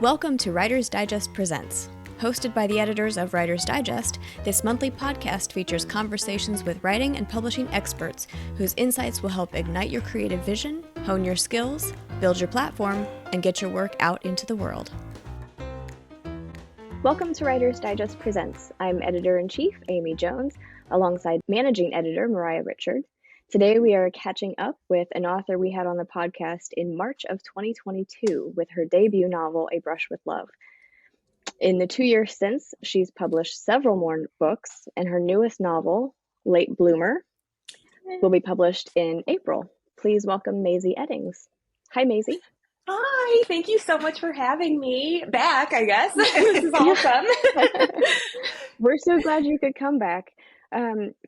Welcome to Writer's Digest Presents. Hosted by the editors of Writer's Digest, this monthly podcast features conversations with writing and publishing experts whose insights will help ignite your creative vision, hone your skills, build your platform, and get your work out into the world. Welcome to Writer's Digest Presents. I'm Editor-in-Chief Amy Jones, alongside Managing Editor Moriah Richard. Today we are catching up with an author we had on the podcast in March of 2022 with her debut novel, A Brush with Love. In the 2 years since, she's published several more books, and her newest novel, Late Bloomer, will be published in April. Please welcome Mazey Eddings. Hi, Mazey. Hi, thank you so much for having me back, I guess. This is awesome. We're so glad you could come back.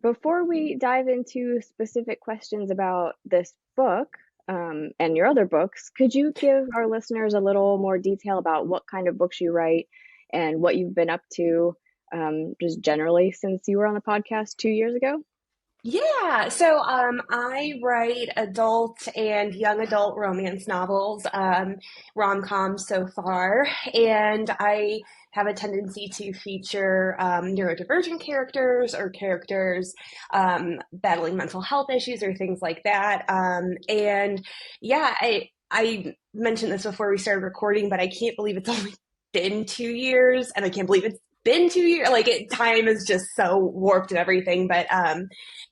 Before we dive into specific questions about this book and your other books, could you give our listeners a little more detail about what kind of books you write and what you've been up to just generally since you were on the podcast 2 years ago? Yeah, so I write adult and young adult romance novels, rom-coms so far, and I have a tendency to feature neurodivergent characters or characters battling mental health issues or things like that. And yeah, I mentioned this before we started recording, but I can't believe it's only been 2 years, and I can't believe it's been 2 years. Time is just so warped and everything. But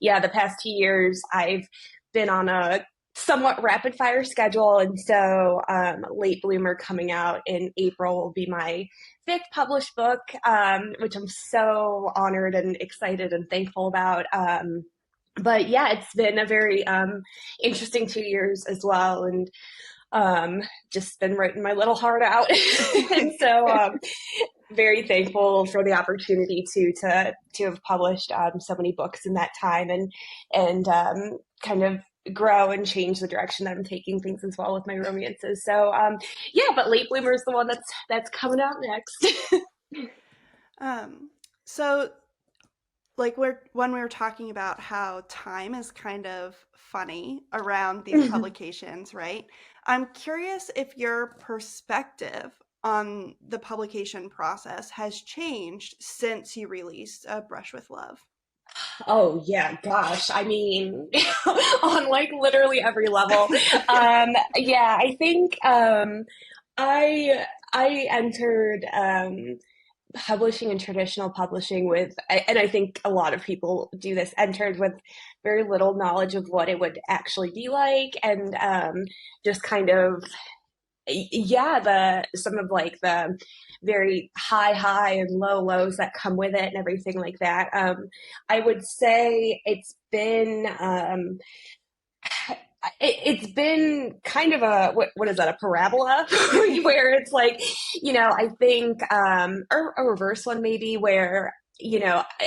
yeah, the past 2 years I've been on a somewhat rapid fire schedule, and so Late Bloomer coming out in April will be my 5th published book, which I'm so honored and excited and thankful about. But yeah, it's been a very interesting 2 years as well, and just been writing my little heart out. And so very thankful for the opportunity to have published so many books in that time, and kind of grow and change the direction that I'm taking things as well with my romances. So yeah, but Late Bloomer is the one that's coming out next. So when we were talking about how time is kind of funny around these publications, right? I'm curious if your perspective on the publication process has changed since you released A Brush with Love. Oh yeah, gosh. I mean, on literally every level. Yeah, I think I entered publishing and traditional publishing with, and I think a lot of people do this, entered with very little knowledge of what it would actually be like, and just kind of, yeah, some of the very high and lows that come with it and everything like that. I would say it's been kind of a, what is that, a parabola where it's I think, or a reverse one maybe, where,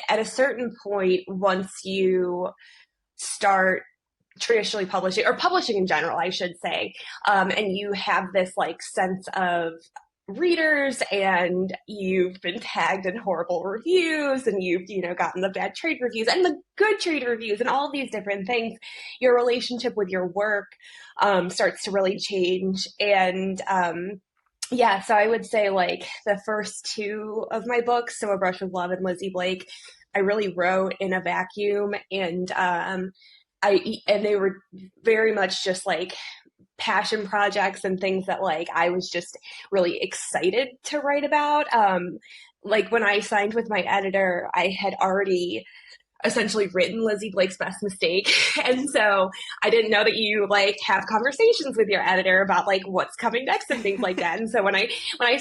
at a certain point, once you start traditionally publishing, or publishing in general, I should say, and you have this sense of readers, and you've been tagged in horrible reviews, and you've gotten the bad trade reviews and the good trade reviews and all these different things, your relationship with your work starts to really change. And yeah, so I would say the first 2 of my books, so A Brush with Love and Lizzie Blake, I really wrote in a vacuum, and they were very much just passion projects and things that I was just really excited to write about. When I signed with my editor, I had already essentially written Lizzie Blake's Best Mistake, and so I didn't know that you have conversations with your editor about what's coming next and things like that. And so when I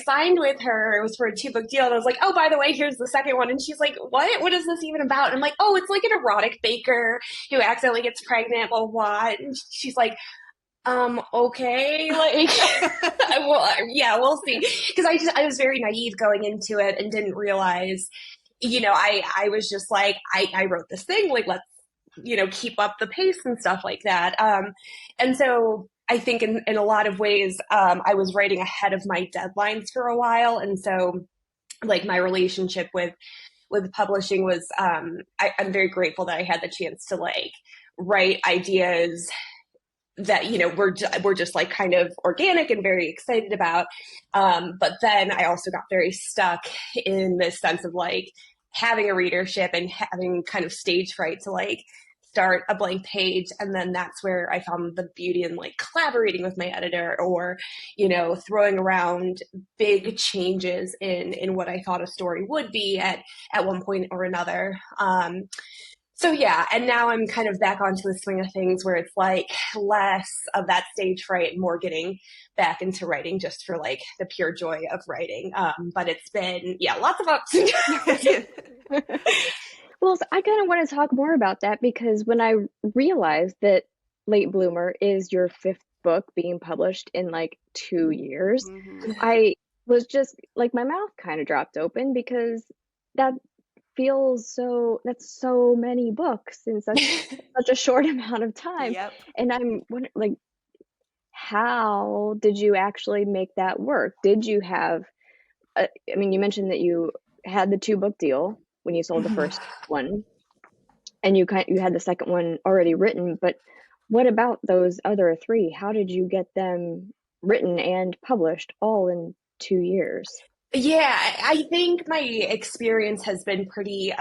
signed with her, it was for a 2-book deal, and I was like, oh, by the way, here's the second one. And she's like, what is this even about? And I'm like, oh, it's an erotic baker who accidentally gets pregnant, blah, blah. And she's like, okay, well, yeah, we'll see. Because I was very naive going into it and didn't realize, I was just I wrote this thing, let's, keep up the pace and stuff like that. And so I think in a lot of ways, I was writing ahead of my deadlines for a while. And so my relationship with publishing was, I'm very grateful that I had the chance to write ideas that, we're just like kind of organic and very excited about. But then I also got very stuck in this sense of like having a readership and having kind of stage fright to like start a blank page. And then that's where I found the beauty in like collaborating with my editor, or, throwing around big changes in what I thought a story would be at one point or another. So yeah, and now I'm kind of back onto the swing of things where it's like less of that stage fright, more getting back into writing just for like the pure joy of writing. But it's been, lots of ups and downs. Well, so I kind of want to talk more about that, because when I realized that Late Bloomer is your fifth book being published in like 2 years, I was just like, my mouth kind of dropped open, because that's so many books in such a short amount of time. Yep. And I'm wondering, like, how did you actually make that work? Did you have, I mean, you mentioned that you had the 2-book deal when you sold the first one, and you had the second one already written, but what about those other 3? How did you get them written and published all in 2 years? Yeah, I think my experience has been pretty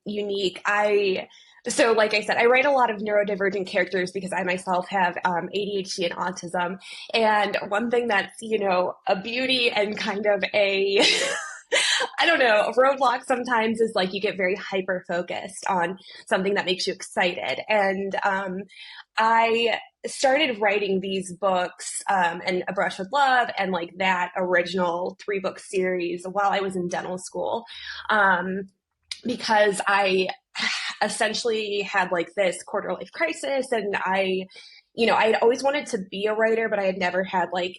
unique. So like I said, I write a lot of neurodivergent characters because I myself have ADHD and autism. And one thing that's, a beauty and kind of a, I don't know, a roadblock sometimes is like you get very hyper focused on something that makes you excited. And I started writing these books and A Brush with Love and like that original 3-book series while I was in dental school, because I essentially had like this quarter life crisis, and I had always wanted to be a writer, but I had never had like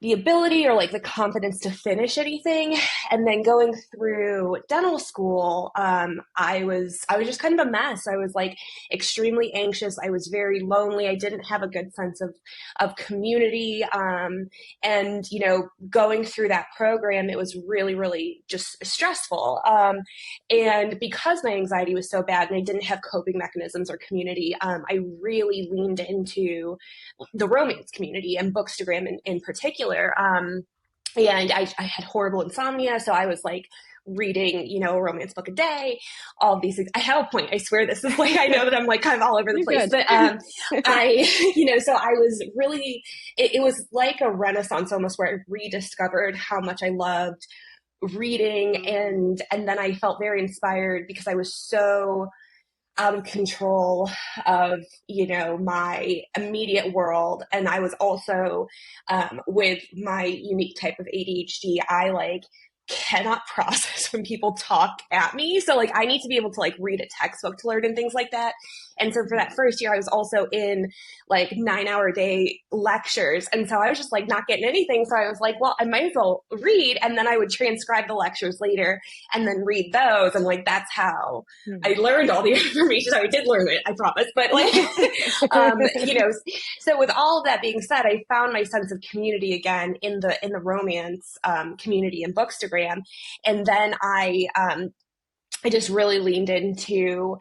the ability or like the confidence to finish anything. And then going through dental school, I was just kind of a mess. I was like extremely anxious. I was very lonely. I didn't have a good sense of community. And, going through that program, it was really, really just stressful. And because my anxiety was so bad and I didn't have coping mechanisms or community, I really leaned into the romance community and Bookstagram in particular. And I had horrible insomnia, so I was like reading, a romance book a day, all of these things. I have a point. I swear this is like, I know that I'm like kind of all over the place, but so I was really, it was like a renaissance almost, where I rediscovered how much I loved reading. And then I felt very inspired because I was so out of control of, my immediate world. And I was also, with my unique type of ADHD, I like cannot process when people talk at me. So like, I need to be able to like read a textbook to learn and things like that. And so for that first year, I was also in like 9-hour day lectures. And so I was just like not getting anything. So I was like, well, I might as well read. And then I would transcribe the lectures later and then read those. And like, that's how I learned all the information. So I did learn it, I promise. But like, so with all of that being said, I found my sense of community again in the romance community and Bookstagram. And then I just really leaned into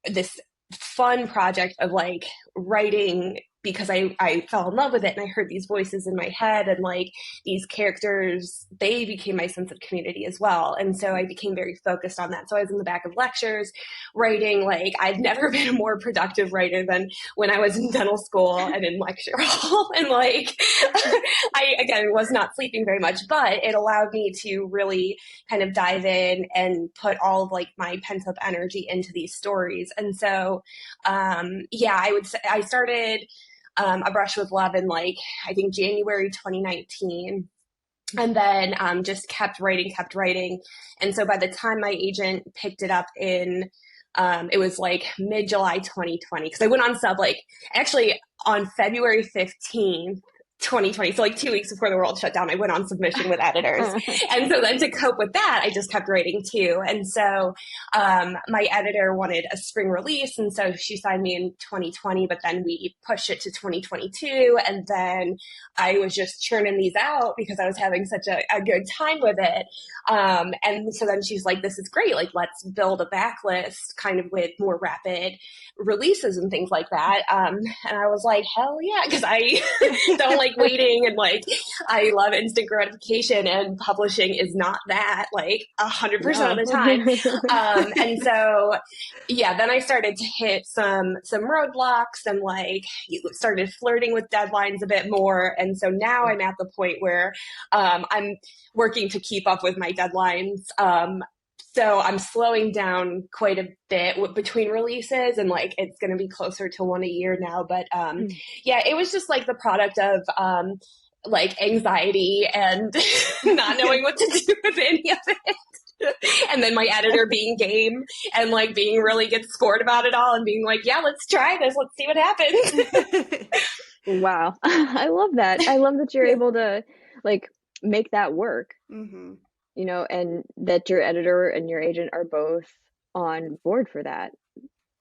this fun project of like writing, because I fell in love with it, and I heard these voices in my head, and like these characters, they became my sense of community as well. And so I became very focused on that. So I was in the back of lectures writing. Like, I've never been a more productive writer than when I was in dental school and in lecture hall. And like, I, again, was not sleeping very much, but it allowed me to really kind of dive in and put all of like my pent up energy into these stories. And so, I would say I started A Brush with Love in like, I think January 2019. And then just kept writing. And so by the time my agent picked it up in, it was like mid-July 2020, because I went on sub like actually on February 15th, 2020. So like 2 weeks before the world shut down, I went on submission with editors. And so then to cope with that, I just kept writing too. And so my editor wanted a spring release. And so she signed me in 2020, but then we pushed it to 2022. And then I was just churning these out because I was having such a good time with it. And so then she's like, this is great. Like, let's build a backlist kind of with more rapid releases and things like that. And I was like, hell yeah, because I don't like waiting, and like I love instant gratification, and publishing is not that, like 100% of the time. And so yeah, then I started to hit some roadblocks, and like started flirting with deadlines a bit more. And so now I'm at the point where I'm working to keep up with my deadlines. So I'm slowing down quite a bit between releases, and like it's going to be closer to one a year now. But yeah, it was just like the product of like anxiety and not knowing what to do with any of it. And then my editor being game and like being really good sport about it all and being like, yeah, let's try this. Let's see what happens. Wow. I love that. I love that you're able to like make that work. Mm-hmm. You know, and that your editor and your agent are both on board for that.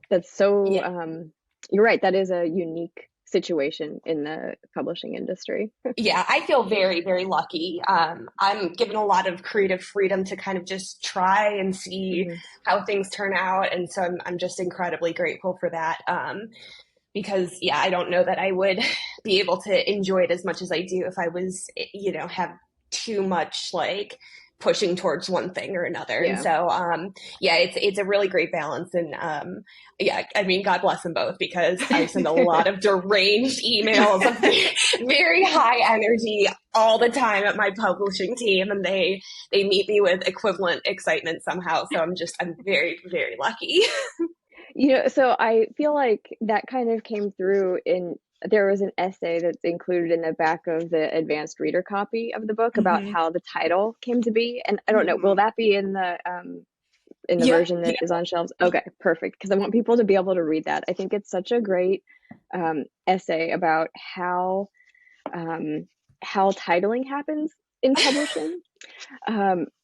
That's so, you're right. That is a unique situation in the publishing industry. Yeah, I feel very, very lucky. I'm given a lot of creative freedom to kind of just try and see how things turn out. And so I'm just incredibly grateful for that. Because yeah, I don't know that I would be able to enjoy it as much as I do if I was, you know, have too much like pushing towards one thing or another. Yeah. And so, yeah, it's a really great balance. And yeah, I mean, God bless them both, because I send a lot of deranged emails of very high energy all the time at my publishing team. And they meet me with equivalent excitement somehow. So I'm very, very lucky. You know, so I feel like that kind of came through there was an essay that's included in the back of the advanced reader copy of the book about how the title came to be. And I don't know, will that be in the version that is on shelves? Okay, perfect. Because I want people to be able to read that. I think it's such a great essay about how titling happens in publishing.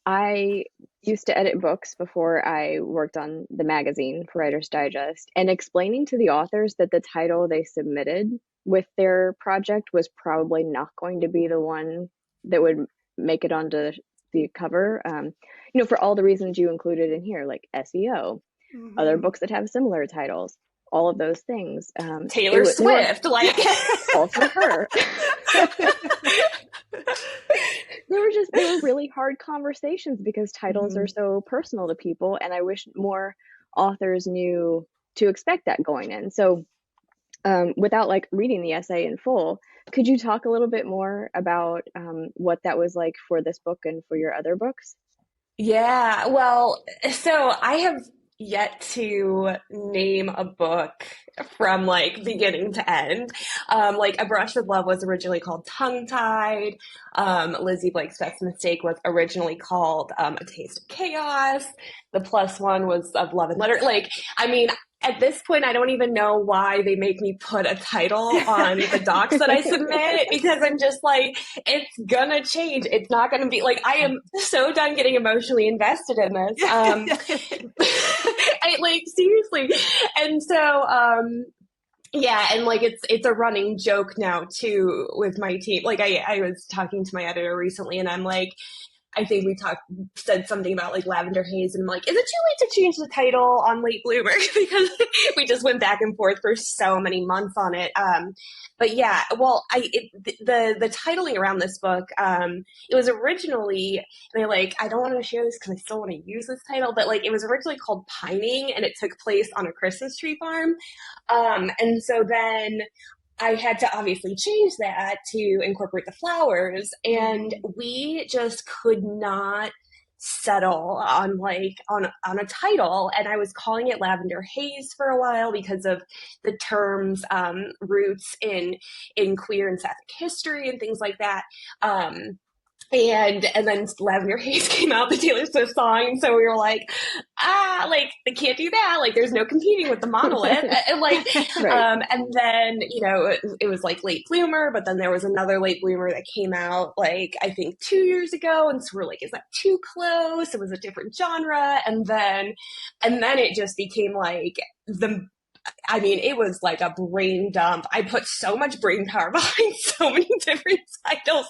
I used to edit books before I worked on the magazine for Writer's Digest, and explaining to the authors that the title they submitted with their project was probably not going to be the one that would make it onto the cover, you know, for all the reasons you included in here, like SEO, other books that have similar titles, all of those things. Taylor Swift, like also her. They were really hard conversations because titles are so personal to people, and I wish more authors knew to expect that going in. So without like reading the essay in full, could you talk a little bit more about what that was like for this book and for your other books? Yeah, well, so I have yet to name a book from like beginning to end. Like A Brush with Love was originally called Tongue Tied. Lizzie Blake's Best Mistake was originally called A Taste of Chaos. The Plus One was Of Love and Letter. Like, I mean, at this point, I don't even know why they make me put a title on the docs that I submit, because I'm just like, it's gonna change. It's not gonna be like, I am so done getting emotionally invested in this. Like seriously. And so, yeah, and like it's a running joke now too with my team. Like I was talking to my editor recently, and I'm like, I think we said something about like Lavender Haze, and I'm like, is it too late to change the title on Late Bloomer? Because we just went back and forth for so many months on it. But yeah, well, the titling around this book, it was originally, and I don't want to share this because I still want to use this title, but like it was originally called Pining, and it took place on a Christmas tree farm. And so then I had to obviously change that to incorporate the flowers, and we just could not settle on a title. And I was calling it Lavender Haze for a while because of the term's roots in queer and sapphic history and things like that. And then Lavender Haze came out, the Taylor Swift song, and so we were like, like they can't do that. Like there's no competing with the monolith. And like, Right. and then it was like Late Bloomer, but then there was another Late Bloomer that came out like I think 2 years ago, and so we're like, is that too close? It was a different genre, and then it just became like it was like a brain dump. I put so much brain power behind so many different titles,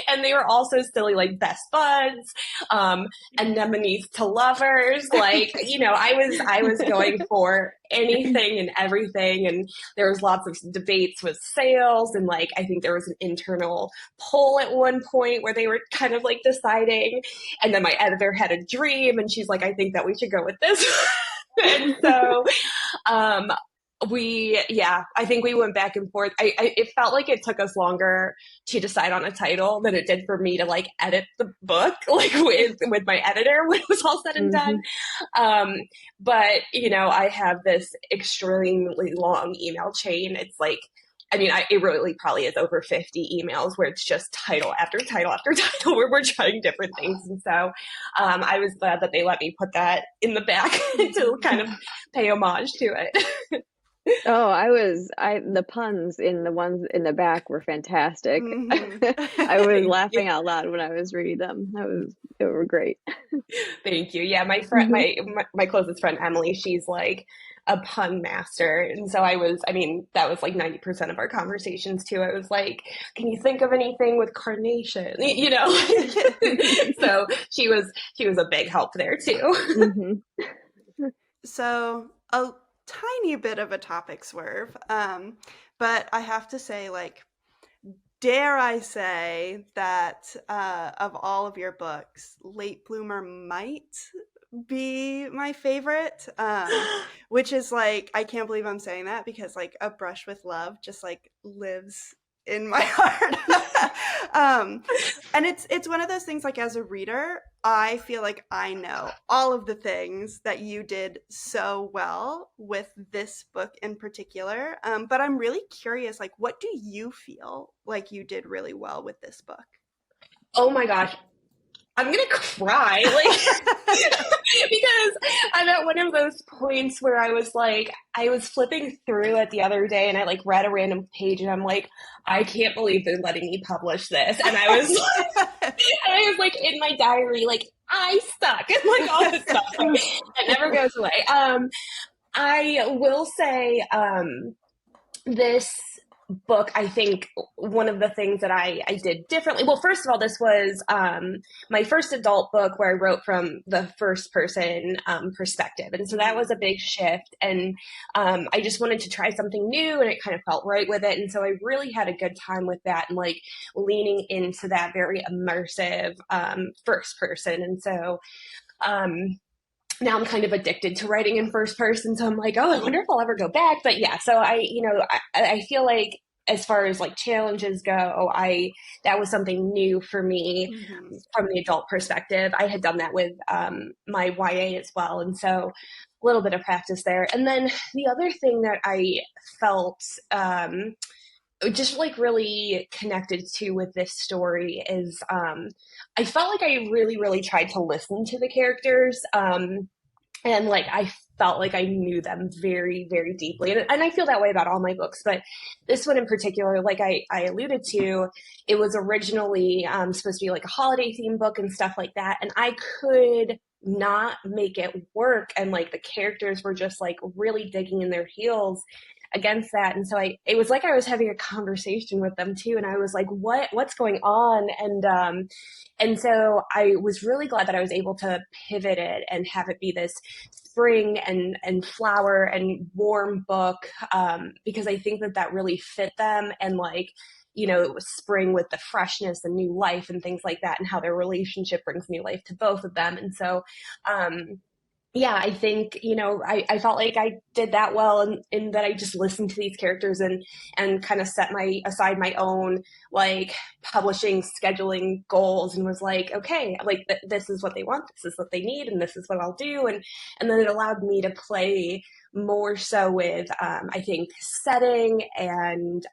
and they were all so silly, like Best Buds, Anemones to Lovers. Like, I was going for anything and everything, and there was lots of debates with sales, and like I think there was an internal poll at one point where they were kind of like deciding, and then my editor had a dream, and she's like, I think that we should go with this. And so I think we went back and forth. It felt like it took us longer to decide on a title than it did for me to like edit the book, like with my editor when it was all said and done. But I have this extremely long email chain. It's like, it really probably is over 50 emails where it's just title after title after title where we're trying different things. And so I was glad that they let me put that in the back to kind of pay homage to it. Oh, the puns in the ones in the back were fantastic. I was laughing out loud when I was reading them. They were great. Thank you. Yeah, my friend, my closest friend, Emily, she's like a pun master. And so that was like 90% of our conversations too. I was like, can you think of anything with carnation? So she was a big help there too. So a tiny bit of a topic swerve, but I have to say, like, dare I say that of all of your books, Late Bloomer might be my favorite, which is like, I can't believe I'm saying that because like A Brush with Love just like lives in my heart. And it's one of those things, like as a reader, I feel like I know all of the things that you did so well with this book in particular. But I'm really curious, like, what do you feel like you did really well with this book? Oh my gosh. I'm going to cry, because I'm at one of those points where I was flipping through it the other day and I like read a random page and I'm like, I can't believe they're letting me publish this. And I was like in my diary, like, I suck and like all this stuff. It never goes away. I will say, this book, I think one of the things that I did differently, well, first of all, this was my first adult book where I wrote from the first person perspective. And so that was a big shift. And I just wanted to try something new and it kind of felt right with it. And so I really had a good time with that and like leaning into that very immersive first person. And so now I'm kind of addicted to writing in first person. So I'm like, oh, I wonder if I'll ever go back. But yeah, so I feel like as far as like challenges go, that was something new for me from the adult perspective. I had done that with my YA as well. And so a little bit of practice there. And then the other thing that I felt just like really connected to with this story is I felt like I really, really tried to listen to the characters. And like I felt like I knew them very, very deeply. And I feel that way about all my books. But this one in particular, like I alluded to, it was originally supposed to be like a holiday themed book and stuff like that. And I could not make it work. And like the characters were just like really digging in their heels against that. And so it was like I was having a conversation with them too. And I was like, what's going on? And so I was really glad that I was able to pivot it and have it be this spring and flower and warm book, because I think that really fit them. And like, it was spring with the freshness and new life and things like that, and how their relationship brings new life to both of them. And so, yeah, I think, I felt like I did that well in that I just listened to these characters and kind of set aside my own like publishing scheduling goals and was like, okay, like this is what they want, this is what they need, and this is what I'll do. And then it allowed me to play more so with, I think, setting and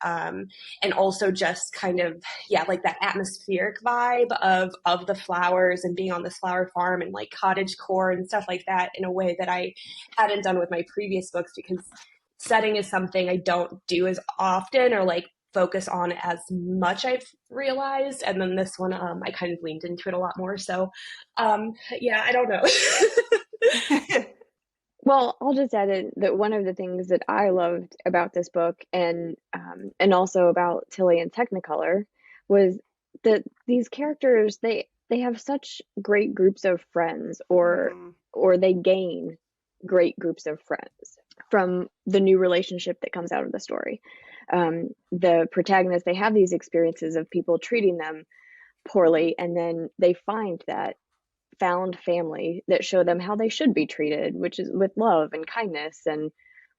also just kind of, yeah, like that atmospheric vibe of the flowers and being on this flower farm and like cottage core and stuff like that in a way that I hadn't done with my previous books, because setting is something I don't do as often or like focus on as much, I've realized. And then this one, I kind of leaned into it a lot more. So, yeah, I don't know. Well, I'll just add in that one of the things that I loved about this book and also about Tilly and Technicolor was that these characters they have such great groups of friends, or they gain great groups of friends from the new relationship that comes out of the story. The protagonists, they have these experiences of people treating them poorly, and then they find that found family that show them how they should be treated, which is with love and kindness and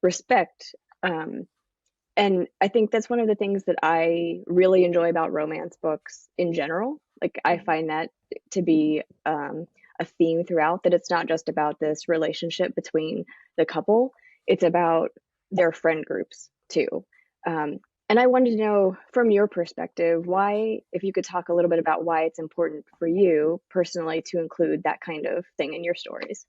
respect. And I think that's one of the things that I really enjoy about romance books in general. Like, I find that to be a theme throughout, that it's not just about this relationship between the couple, it's about their friend groups too. And I wanted to know from your perspective, why, if you could talk a little bit about why it's important for you personally to include that kind of thing in your stories.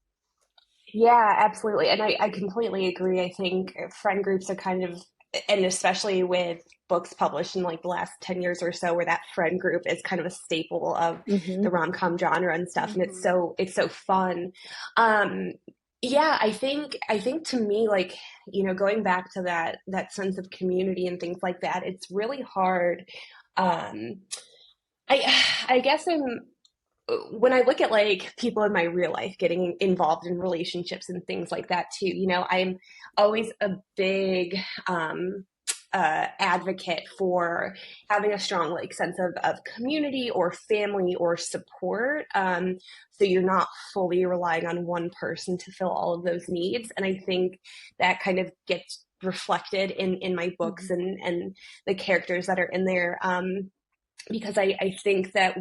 Yeah, absolutely. And I completely agree. I think friend groups are kind of, and especially with books published in like the last 10 years or so, where that friend group is kind of a staple of Mm-hmm. the rom-com genre and stuff. And it's so fun. Yeah, I think to me, like, going back to that sense of community and things like that, it's really hard. Um, I guess when I look at like people in my real life getting involved in relationships and things like that too, I'm always a big advocate for having a strong like sense of community or family or support. So you're not fully relying on one person to fill all of those needs. And I think that kind of gets reflected in my books and the characters that are in there. Because I think that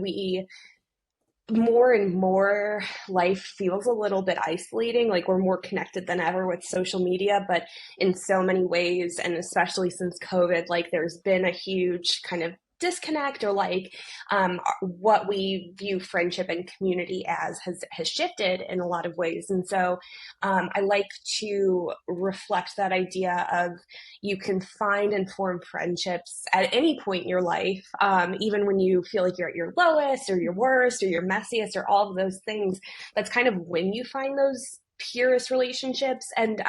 more and more, life feels a little bit isolating. Like, we're more connected than ever with social media, but in so many ways, and especially since COVID, like there's been a huge kind of disconnect, or like what we view friendship and community as has shifted in a lot of ways. And so I like to reflect that idea of you can find and form friendships at any point in your life, even when you feel like you're at your lowest or your worst or your messiest or all of those things. That's kind of when you find those purest relationships. And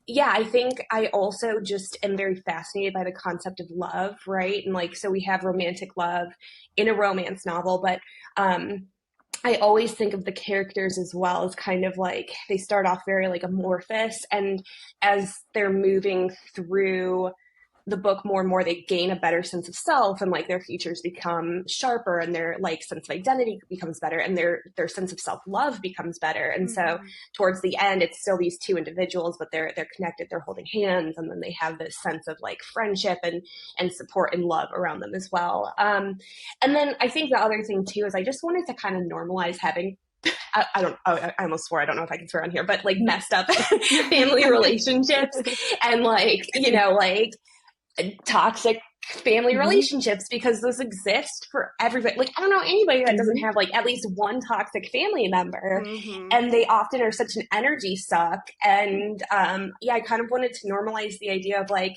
yeah, I think I also just am very fascinated by the concept of love, right? And like, so we have romantic love in a romance novel, but I always think of the characters as well as kind of like, they start off very like amorphous, and as they're moving through the book more and more, they gain a better sense of self, and like their features become sharper, and their like sense of identity becomes better, and their sense of self-love becomes better. And so towards the end, it's still these two individuals, but they're connected, they're holding hands, and then they have this sense of like friendship and support and love around them as well. And then I think the other thing too is I just wanted to kind of normalize having I almost swore, I don't know if I can swear on here, but like messed up family relationships, and like, like toxic family relationships, because those exist for everybody. Like, I don't know anybody that doesn't have like at least one toxic family member, and they often are such an energy suck. And yeah, I kind of wanted to normalize the idea of like,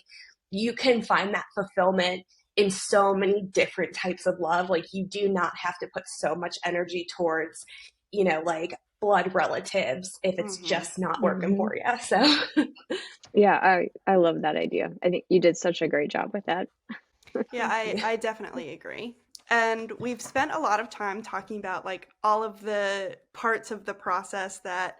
you can find that fulfillment in so many different types of love. Like, you do not have to put so much energy towards, like blood relatives if it's just not working for you. So Yeah, I love that idea. I think you did such a great job with that. Yeah, I definitely agree. And we've spent a lot of time talking about like all of the parts of the process that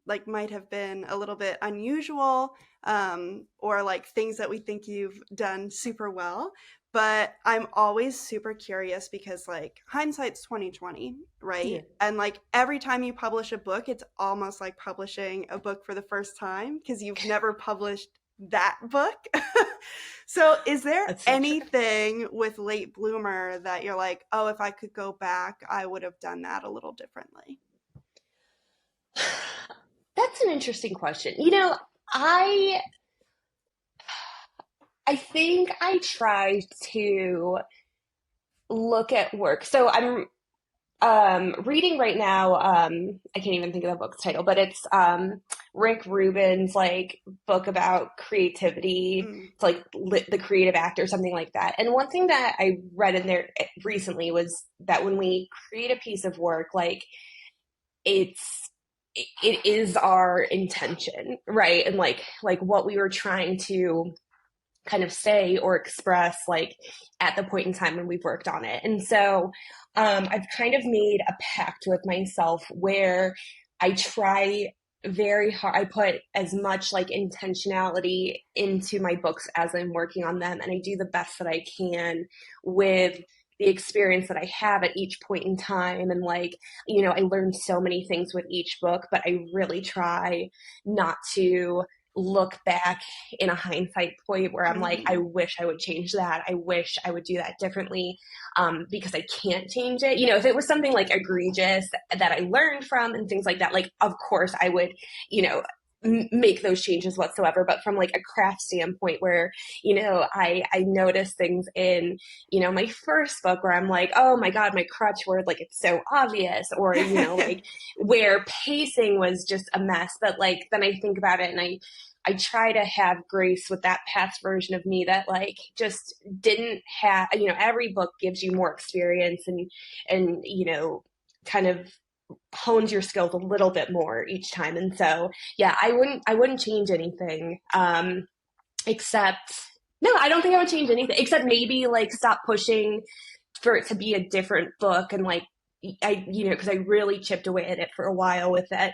like might have been a little bit unusual, or like things that we think you've done super well. But I'm always super curious because like hindsight's 2020, right? Yeah. And like every time you publish a book, it's almost like publishing a book for the first time because you've never published that book. So is there anything with Late Bloomer that you're like, oh, if I could go back, I would have done that a little differently? That's an interesting question. I think I try to look at work. So I'm reading right now. I can't even think of the book's title, but it's Rick Rubin's like book about creativity. It's like the creative act or something like that. And one thing that I read in there recently was that when we create a piece of work, like it is our intention, right? And like what we were trying to kind of say or express like at the point in time when we've worked on it. And so I've kind of made a pact with myself where I try very hard. I put as much like intentionality into my books as I'm working on them. And I do the best that I can with the experience that I have at each point in time. And like, I learned so many things with each book, but I really try not to look back in a hindsight point where I'm like, I wish I would change that. I wish I would do that differently, because I can't change it. If it was something like egregious that I learned from and things like that, like, of course I would, make those changes whatsoever. But from like a craft standpoint where, I notice things in, my first book where I'm like, oh my God, my crutch word, like it's so obvious, or, like where pacing was just a mess. But like, then I think about it and I try to have grace with that past version of me that like just didn't have, every book gives you more experience and, kind of hones your skills a little bit more each time. And so, yeah, I wouldn't change anything, except, no, I don't think I would change anything except maybe like stop pushing for it to be a different book. And like, because I really chipped away at it for a while with that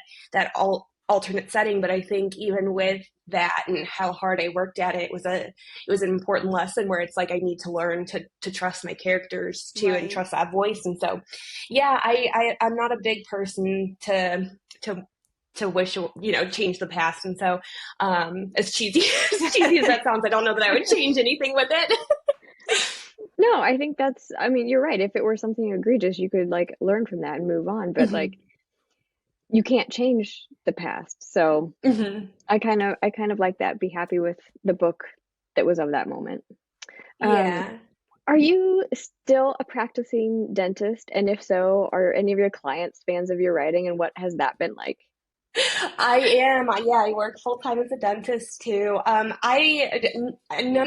alternate setting. But I think even with that and how hard I worked at it, it was an important lesson where it's like I need to learn to trust my characters too, right, and trust that voice. And so, yeah, I'm not a big person to wish, change the past. And so, as cheesy as that sounds, I don't know that I would change anything with it. No, I think you're right. If it were something egregious, you could like learn from that and move on. But like, you can't change the past. So I kind of like that. Be happy with the book that was of that moment. Yeah. Are you still a practicing dentist? And if so, are any of your clients fans of your writing, and what has that been like? I am. Yeah, I work full time as a dentist too. None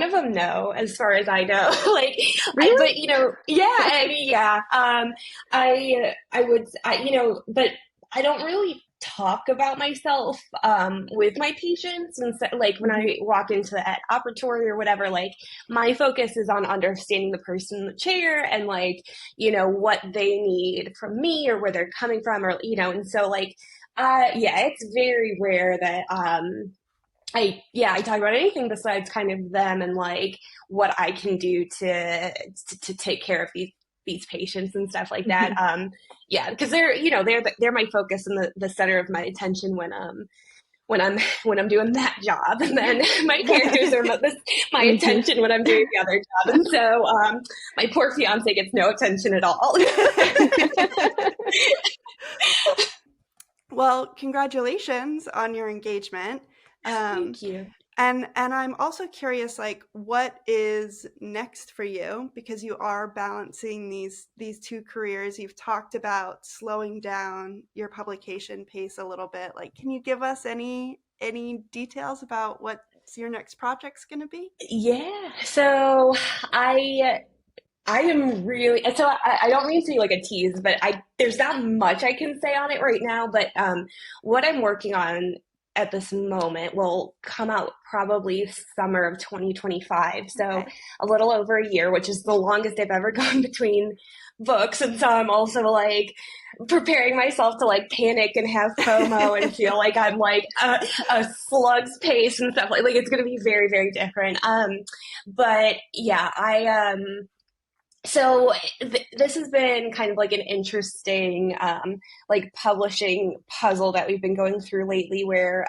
of them know, as far as I know. Like, really? Yeah. But I don't really talk about myself with my patients. And so, like, when I walk into that operatory or whatever, like, my focus is on understanding the person in the chair and like, what they need from me or where they're coming from, or and so like. It's very rare that I talk about anything besides kind of them and like what I can do to take care of these patients and stuff like that. Because they're my focus and the center of my attention when I'm doing that job, and then my characters are my attention when I'm doing the other job. And so my poor fiance gets no attention at all. Well, congratulations on your engagement. Thank you. And I'm also curious, like, what is next for you? Because you are balancing these two careers. You've talked about slowing down your publication pace a little bit. Like, can you give us any details about what your next project's going to be? Yeah. So I am really, so I don't mean to be like a tease, but there's not much I can say on it right now, but what I'm working on at this moment will come out probably summer of 2025. So okay. A little over a year, which is the longest I've ever gone between books. And so I'm also like preparing myself to like panic and have FOMO and feel like I'm like a slug's pace and stuff like it's going to be very, very different. But yeah, so this has been kind of like an interesting like publishing puzzle that we've been going through lately, where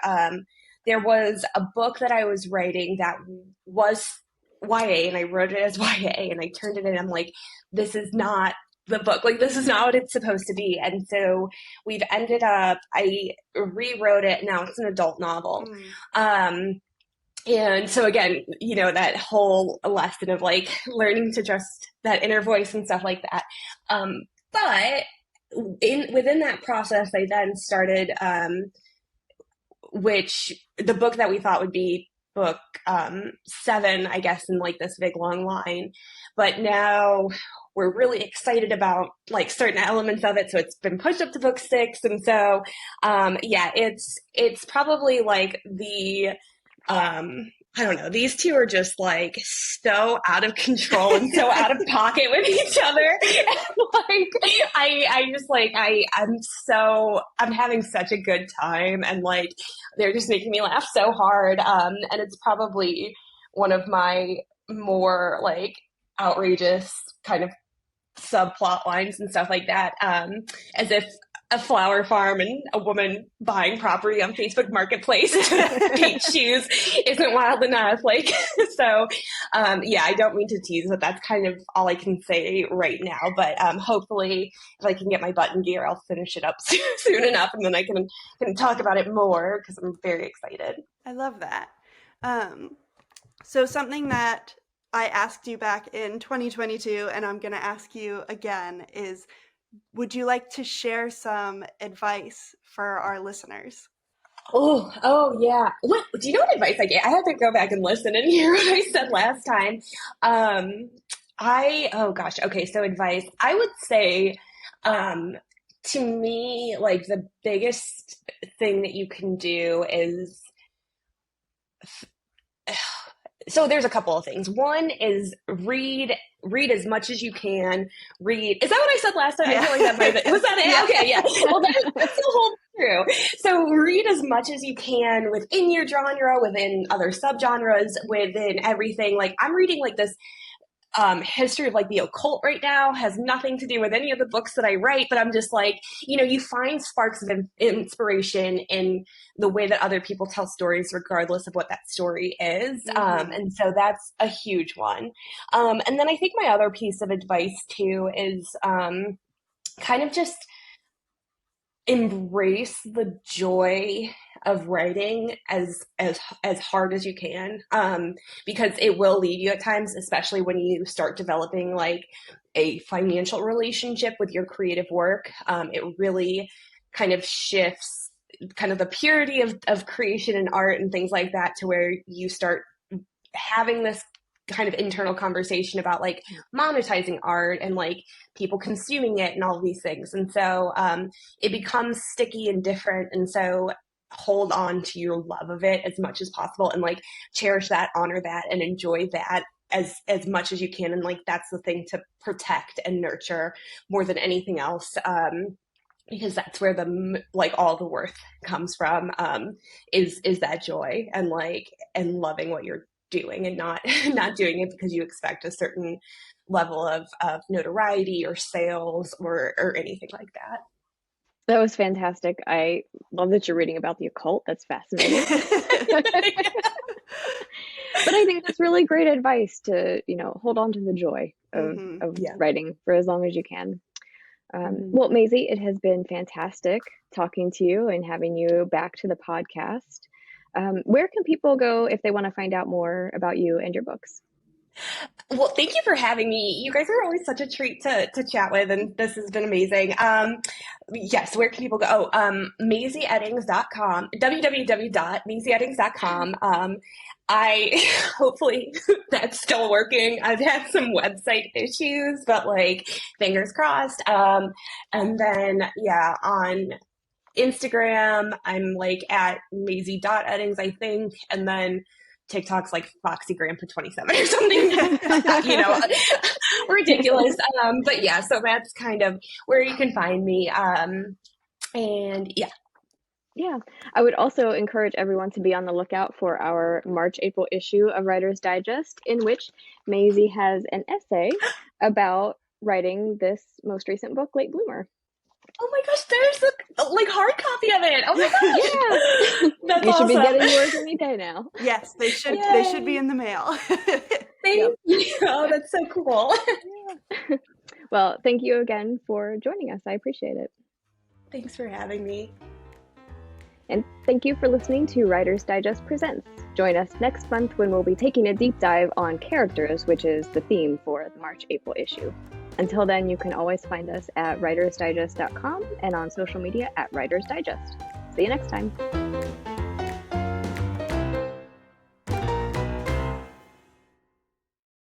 there was a book that I was writing that was YA, and I wrote it as YA, and I turned it in. I'm like, this is not the book. Like, this is not what it's supposed to be. And so we've ended up, I rewrote it. Now it's an adult novel. And so again, you know, that whole lesson of like learning to trust that inner voice and stuff like that. But within that process, I then started, which the book that we thought would be book 7, I guess, in like this big long line. But now we're really excited about like certain elements of it. So it's been pushed up to book 6. And so, yeah, it's probably like the, I don't know, these two are just like so out of control and so out of pocket with each other. And, like, I'm having such a good time, and like, they're just making me laugh so hard. And it's probably one of my more like outrageous kind of subplot lines and stuff like that. As if a flower farm and a woman buying property on Facebook Marketplace to paint shoes isn't wild enough. Like, so, yeah, I don't mean to tease, but that's kind of all I can say right now. But hopefully, if I can get my butt in gear, I'll finish it up soon enough, and then I can talk about it more, because I'm very excited. I love that. So something that I asked you back in 2022, and I'm going to ask you again, is would you like to share some advice for our listeners? Oh, yeah. What do you know? What advice I gave? I have to go back and listen and hear what I said last time. Oh gosh. Okay. So advice, I would say, to me, like the biggest thing that you can do is, so there's a couple of things. One is read as much as you can. Is that what I said last time? Yeah. I feel like that might have been, was that it? Yeah. Okay, yeah. Well, that's the whole true. So read as much as you can within your genre, within other subgenres, within everything. Like, I'm reading like this history of like the occult right now, has nothing to do with any of the books that I write, but I'm just like, you know, you find sparks of inspiration in the way that other people tell stories, regardless of what that story is. And so that's a huge one. And then I think my other piece of advice too is kind of just embrace the joy of writing as hard as you can, because it will leave you at times, especially when you start developing like a financial relationship with your creative work. It really kind of shifts kind of the purity of creation and art and things like that, to where you start having this kind of internal conversation about like monetizing art and like people consuming it and all of these things. And so it becomes sticky and different. And so hold on to your love of it as much as possible, and like cherish that, honor that, and enjoy that as much as you can. And like, that's the thing to protect and nurture more than anything else. Because that's where all the worth comes from, is that joy and loving what you're doing, and not doing it because you expect a certain level of notoriety or sales or anything like that. That was fantastic. I love that you're reading about the occult. That's fascinating. But I think that's really great advice to, you know, hold on to the joy of writing for as long as you can. Well, Mazey, it has been fantastic talking to you and having you back to the podcast. Where can people go if they want to find out more about you and your books? Well, thank you for having me. You guys are always such a treat to chat with, and this has been amazing. Yes, where can people go? MazeyEddings.com, www.mazeyeddings.com. Hopefully that's still working. I've had some website issues, but like, fingers crossed. And then, yeah, on Instagram, I'm like at Mazey.Eddings, I think. And then TikTok's like Foxy Grandpa 27 or something like that, you know, ridiculous. But yeah, so that's kind of where you can find me. And yeah. Yeah, I would also encourage everyone to be on the lookout for our March-April issue of Writer's Digest, in which Mazey has an essay about writing this most recent book, Late Bloomer. Oh my gosh, there's a hard copy of it. Oh my gosh. Yeah. That's you awesome. should be getting yours any day now. Yes, they should. Yay. They should be in the mail. Thank you. Oh, that's so cool. Yeah. Well, thank you again for joining us. I appreciate it. Thanks for having me. And thank you for listening to Writer's Digest Presents. Join us next month when we'll be taking a deep dive on characters, which is the theme for the March-April issue. Until then, you can always find us at writersdigest.com and on social media at Writer's Digest. See you next time.